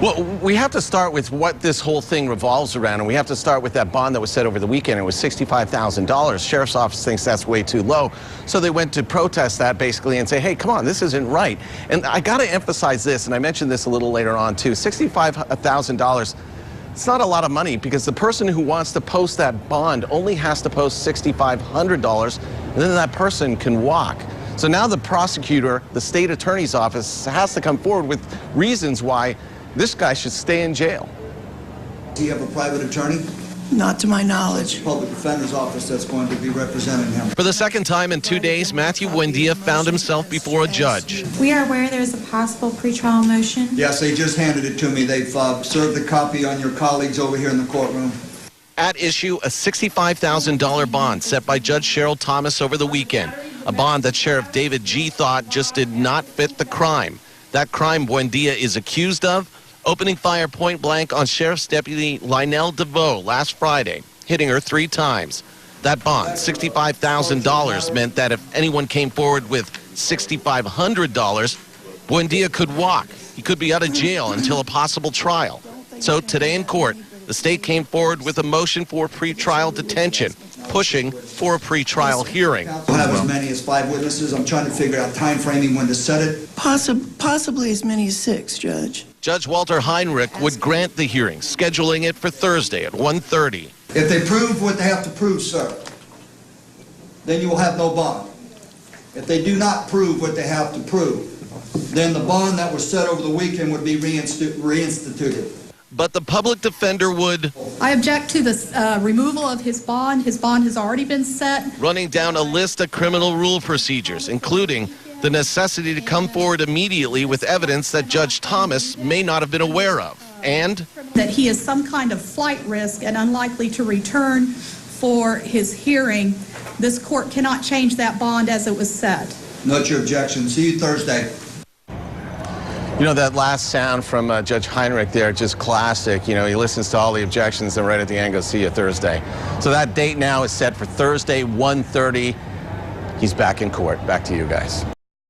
Well, we have to start with what this whole thing revolves around, and we have to start with that bond that was set over the weekend. It was $65,000. Sheriff's office thinks that's way too low, so they went to protest that basically and say, hey, come on, this isn't right. And I got to emphasize this, and I mentioned this a little later on too, $65,000. It's not a lot of money because the person who wants to post that bond only has to post $6,500, and then that person can walk. So now the prosecutor, the state attorney's office, has to come forward with reasons why this guy should stay in jail. Do you have a private attorney? Not to my knowledge. It's the public defender's office that's going to be representing him. For the second time in 2 days, Matthew Buendia found himself before a judge. We are aware there's a possible pretrial motion. Yes, they just handed it to me. They've served the copy on your colleagues over here in the courtroom. At issue, a $65,000 bond set by Judge Cheryl Thomas over the weekend. A bond that Sheriff David G. thought just did not fit the crime. That crime Buendia is accused of: opening fire point blank on Sheriff's Deputy Lionel DeVoe last Friday, hitting her 3 times. That bond, $65,000, meant that if anyone came forward with $6,500, Buendia could walk. He could be out of jail until a possible trial. So today in court, the state came forward with a motion for pretrial detention, pushing for a pretrial hearing. We'll have as many as 5 witnesses. I'm trying to figure out time framing when to set it. Possibly as many as 6, Judge. Judge Walter Heinrich would grant the hearing, scheduling it for Thursday at 1:30. If they prove what they have to prove, sir, then you will have no bond. If they do not prove what they have to prove, then the bond that was set over the weekend would be reinstituted. But the public defender would... I object to the removal of his bond. His bond has already been set. Running down a list of criminal rule procedures, including the necessity to come forward immediately with evidence that Judge Thomas may not have been aware of, and that he is some kind of flight risk and unlikely to return for his hearing. This court cannot change that bond as it was set. Note your objection. See you Thursday. you know, that last sound from Judge Heinrich there, just classic. You know, he listens to all the objections and right at the end goes, see you Thursday. So that date now is set for Thursday, 1:30. He's back in court. Back to you guys.